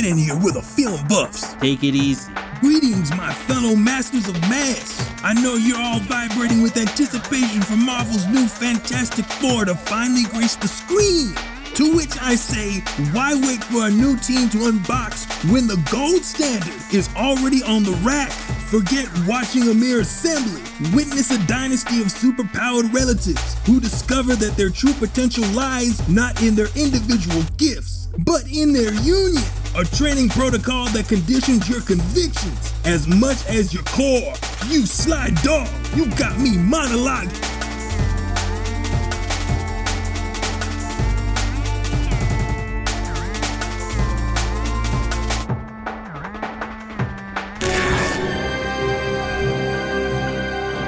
Ryan here with the film buffs. Take it easy. Greetings, my fellow masters of mass. I know you're all vibrating with anticipation for Marvel's new Fantastic Four to finally grace the screen. To which I say, why wait for a new team to unbox when the gold standard is already on the rack? Forget watching a mere assembly. Witness a dynasty of superpowered relatives who discover that their true potential lies not in their individual gifts, but in their union. A training protocol that conditions your convictions as much as your core. You sly dog, you got me monologuing.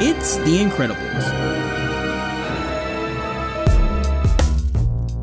It's The Incredibles.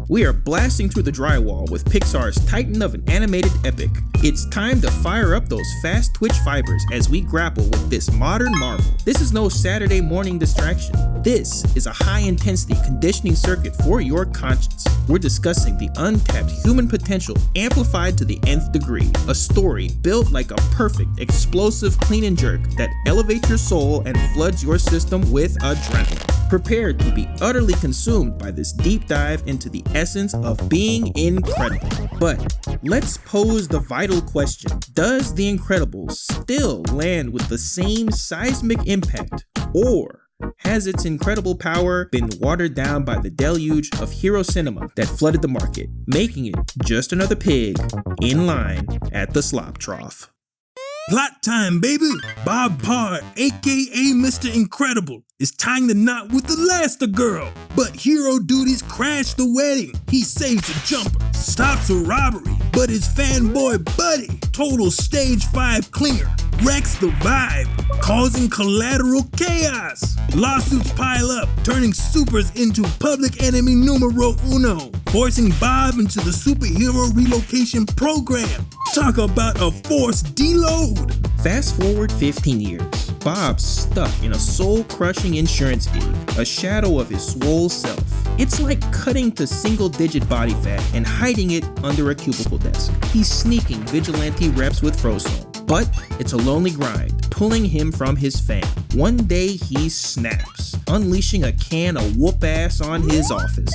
We are blasting through the drywall with Pixar's titan of an animated epic. It's time to fire up those fast twitch fibers as we grapple with this modern marvel. This is no Saturday morning distraction. This is a high-intensity conditioning circuit for your conscience. We're discussing the untapped human potential amplified to the nth degree. A story built like a perfect, explosive clean and jerk that elevates your soul and floods your system with adrenaline. Prepare to be utterly consumed by this deep dive into the essence of being incredible. But let's pose the vital question. Does The Incredibles still land with the same seismic impact, or has its incredible power been watered down by the deluge of hero cinema that flooded the market, making it just another pig in line at the slop trough? Plot time, baby! Bob Parr, aka Mr. Incredible, is tying the knot with Elastigirl. But hero duties crash the wedding. He saves a jumper, stops a robbery, but his fanboy buddy, total stage 5 clinger, wrecks the vibe, causing collateral chaos. Lawsuits pile up, turning supers into public enemy numero uno, forcing Bob into the superhero relocation program. Talk about a forced deload. Fast forward 15 years. Bob's stuck in a soul-crushing insurance gig, a shadow of his swole self. It's like cutting to single-digit body fat and hiding it under a cubicle desk. He's sneaking vigilante reps with Frozone, but it's a lonely grind, pulling him from his fam. One day he snaps, unleashing a can of whoop ass on his office.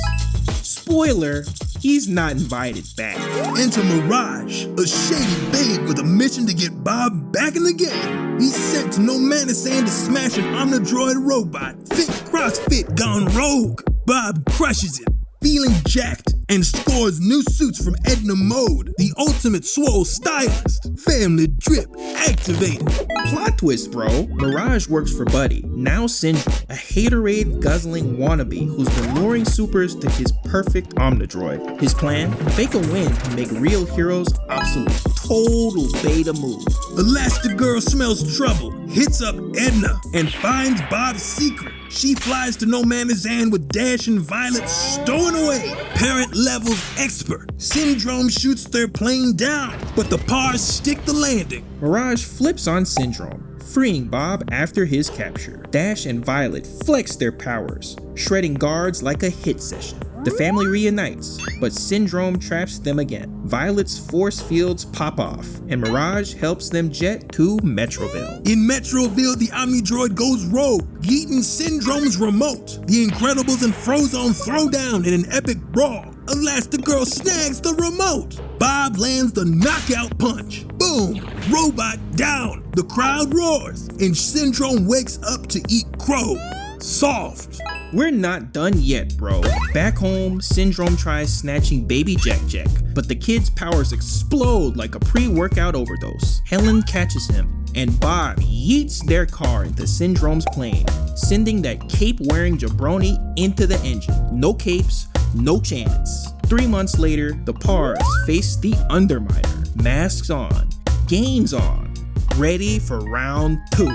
Spoiler, he's not invited back. Enter Mirage, a shady babe with a mission to get Bob back in the game. He's sent to No Man's Land to smash an Omnidroid robot, fit CrossFit gone rogue. Bob crushes it, feeling jacked, and scores new suits from Edna Mode, the ultimate swole stylist. Family drip activated. Plot twist, bro. Mirage works for Buddy, now Syndrome, a haterade guzzling wannabe who's been luring supers to his perfect Omnidroid. His plan? Fake a win to make real heroes obsolete. Total beta move. Elastigirl smells trouble, hits up Edna, and finds Bob's secret. She flies to No Man's Land with Dash and Violet stolen away. Parent levels expert. Syndrome shoots their plane down, but the Parrs stick the landing. Mirage flips on Syndrome, freeing Bob after his capture. Dash and Violet flex their powers, shredding guards like a hit session. The family reunites, but Syndrome traps them again. Violet's force fields pop off, and Mirage helps them jet to Metroville. In Metroville, the Omnidroid goes rogue, yeeting Syndrome's remote. The Incredibles and Frozone throw down in an epic brawl. Elastigirl snags the remote. Bob lands the knockout punch. Boom! Robot down. The crowd roars, and Syndrome wakes up to eat crow. Solved. We're not done yet, bro. Back home, Syndrome tries snatching baby Jack, but the kid's powers explode like a pre-workout overdose. Helen catches him, and Bob yeets their car into Syndrome's plane, sending that cape-wearing jabroni into the engine. No capes, no chance. 3 months later, the Parrs face the Underminer. Masks on, games on, ready for round 2.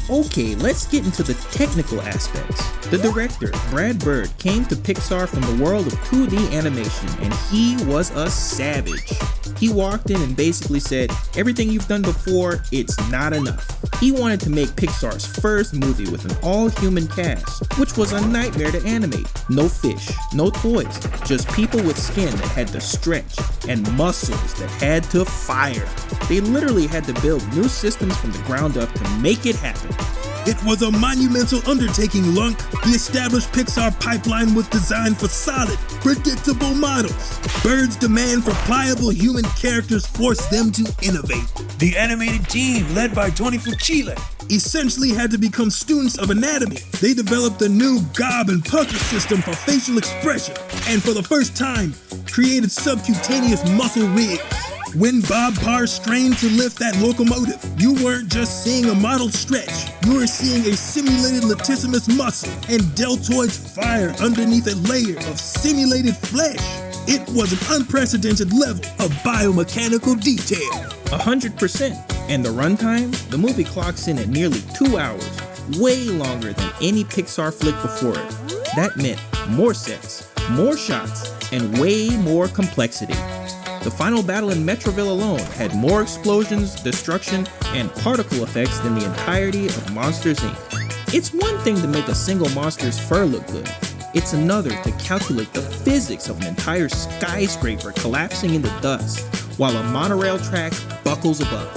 Okay, let's get into the technical aspects. The director, Brad Bird, came to Pixar from the world of 2D animation, and he was a savage. He walked in and basically said, everything you've done before, it's not enough. He wanted to make Pixar's first movie with an all-human cast, which was a nightmare to animate. No fish, no toys, just people with skin that had to stretch and muscles that had to fire. They literally had to build new systems from the ground up to make it happen. It was a monumental undertaking, Lunk. The established Pixar pipeline was designed for solid, predictable models. Bird's demand for pliable human characters forced them to innovate. The animated team, led by Tony Fucile, essentially had to become students of anatomy. They developed a new gob and pucker system for facial expression, and for the first time, created subcutaneous muscle rigs. When Bob Parr strained to lift that locomotive, you weren't just seeing a model stretch, you were seeing a simulated latissimus muscle and deltoids fire underneath a layer of simulated flesh. It was an unprecedented level of biomechanical detail. 100%. And the runtime? The movie clocks in at nearly 2 hours, way longer than any Pixar flick before it. That meant more sets, more shots, and way more complexity. The final battle in Metroville alone had more explosions, destruction, and particle effects than the entirety of Monsters, Inc. It's one thing to make a single monster's fur look good. It's another to calculate the physics of an entire skyscraper collapsing into dust while a monorail track buckles above.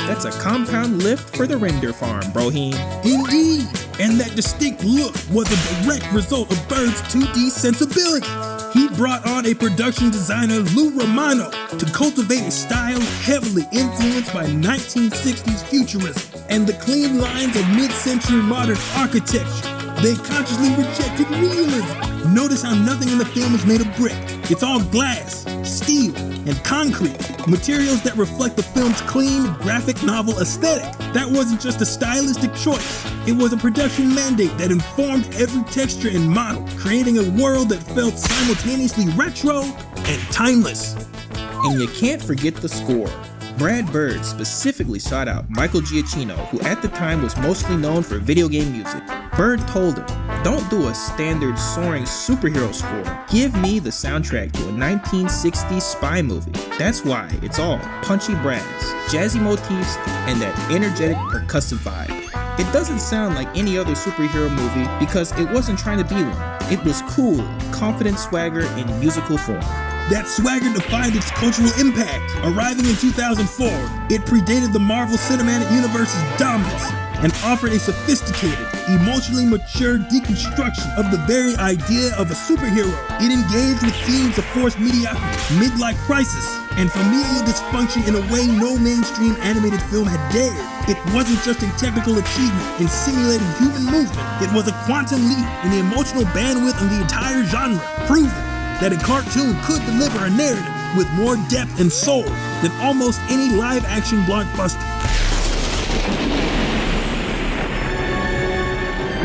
That's a compound lift for the render farm, Broheen. Indeed, and that distinct look was a direct result of Bird's 2D sensibility. He brought on a production designer, Lou Romano, to cultivate a style heavily influenced by 1960s futurism and the clean lines of mid-century modern architecture. They consciously rejected realism. Notice how nothing in the film is made of brick. It's all glass, steel, and concrete, materials that reflect the film's clean, graphic novel aesthetic. That wasn't just a stylistic choice. It was a production mandate that informed every texture and model, creating a world that felt simultaneously retro and timeless. And you can't forget the score. Brad Bird specifically sought out Michael Giacchino, who at the time was mostly known for video game music. Bird told him, "Don't do a standard soaring superhero score. Give me the soundtrack to a 1960s spy movie. That's why it's all punchy brass, jazzy motifs, and that energetic percussive vibe." It doesn't sound like any other superhero movie because it wasn't trying to be one. It was cool, confident swagger in musical form. That swagger defined its cultural impact. Arriving in 2004, it predated the Marvel Cinematic Universe's dominance and offered a sophisticated, emotionally mature deconstruction of the very idea of a superhero. It engaged with themes of forced mediocrity, midlife crisis, and familial dysfunction in a way no mainstream animated film had dared. It wasn't just a technical achievement in simulating human movement, it was a quantum leap in the emotional bandwidth of the entire genre, proving that a cartoon could deliver a narrative with more depth and soul than almost any live-action blockbuster.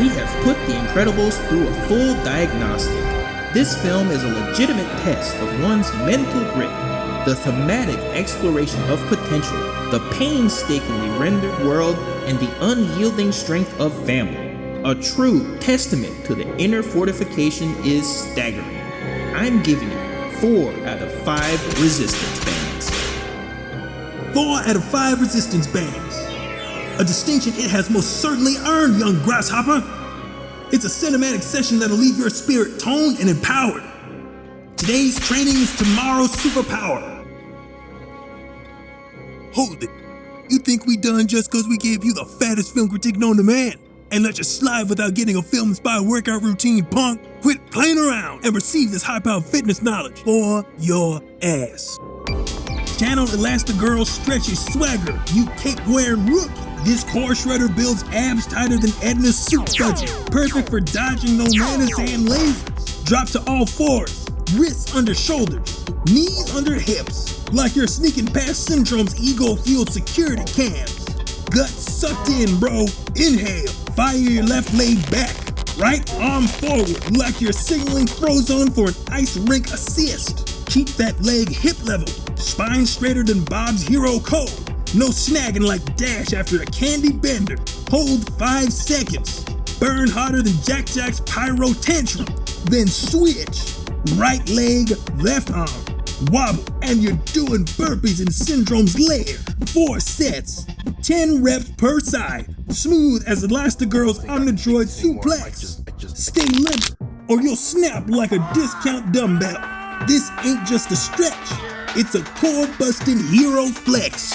We have put The Incredibles through a full diagnostic. This film is a legitimate test of one's mental grit, the thematic exploration of potential, the painstakingly rendered world, and the unyielding strength of family. A true testament to the inner fortification is staggering. I'm giving it 4 out of 5 resistance bands. 4 out of 5 resistance bands. A distinction it has most certainly earned, young grasshopper. It's a cinematic session that'll leave your spirit toned and empowered. Today's training is tomorrow's superpower. Hold it. You think we done just cause we gave you the fattest film critique known to man and let you slide without getting a film-inspired workout routine, punk? Quit playing around and receive this high-powered fitness knowledge for your ass. Channel Elastigirl's stretchy swagger, you cape-wearing rookie. This core shredder builds abs tighter than Edna's suit budget, perfect for dodging no man's hand lasers. Drop to all fours, wrists under shoulders, knees under hips, like you're sneaking past Syndrome's ego-fueled security cams. Guts sucked in, bro. Inhale, fire your left leg back. Right arm forward, like you're signaling Frozone for an ice rink assist. Keep that leg hip level, spine straighter than Bob's hero code. No snagging like Dash after a candy bender. Hold 5 seconds. Burn harder than Jack Jack's pyro tantrum. Then switch. Right leg, left arm. Wobble, and you're doing burpees in Syndrome's lair. 4 sets. 10 reps per side, smooth as Elastigirl's Omnidroid suplex. Stay limber, or you'll snap like a discount dumbbell. This ain't just a stretch, it's a core-busting hero flex.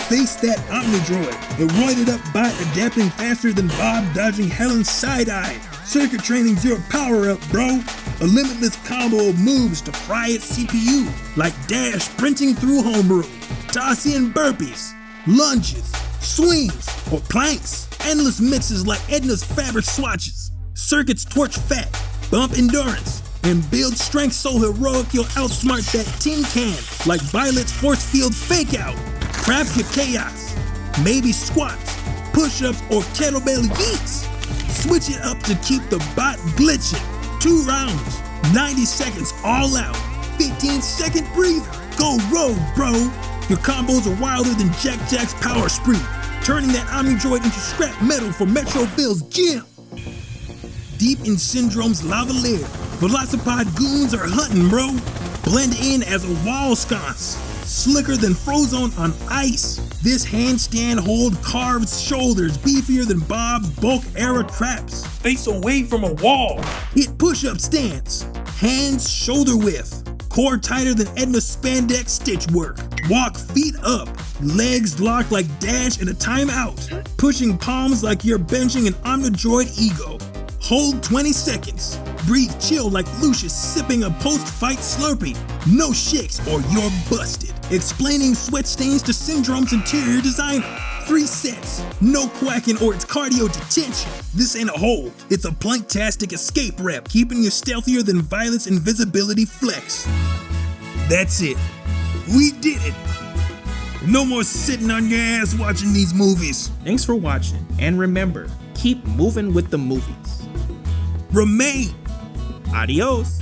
Face that Omnidroid and roid it up by adapting faster than Bob dodging Helen's side-eye. Circuit training's your power-up, bro. A limitless combo of moves to fry its CPU, like dash sprinting through homeroom, toss in burpees, lunges, swings, or planks. Endless mixes like Edna's fabric swatches. Circuits torch fat, bump endurance, and build strength so heroic you'll outsmart that tin can like Violet's force field fake out. Craft your chaos, maybe squats, push-ups, or kettlebell yeets. Switch it up to keep the bot glitching. 2 rounds, 90 seconds all out, 15-second breather. Go rogue, bro. Your combos are wilder than Jack's power spree, turning that Omnidroid into scrap metal for Metroville's gym. Deep in Syndrome's lava lair, Velocipod goons are hunting, bro. Blend in as a wall sconce, slicker than Frozone on ice. This handstand hold carves shoulders beefier than Bob's bulk era traps. Face away from a wall. Hit push-up stance, hands shoulder width. Core tighter than Edna's spandex stitch work. Walk feet up, legs locked like Dash in a timeout. Pushing palms like you're benching an Omnidroid ego. Hold 20 seconds. Breathe chill like Lucius sipping a post-fight Slurpee. No shakes or you're busted. Explaining sweat stains to Syndrome's interior designer. 3 sets. No quacking or it's cardio detention. This ain't a hold. It's a planktastic escape rep, keeping you stealthier than Violet's invisibility flex. That's it. We did it. No more sitting on your ass watching these movies. Thanks for watching, and remember, keep moving with the movies. Remain. Adios.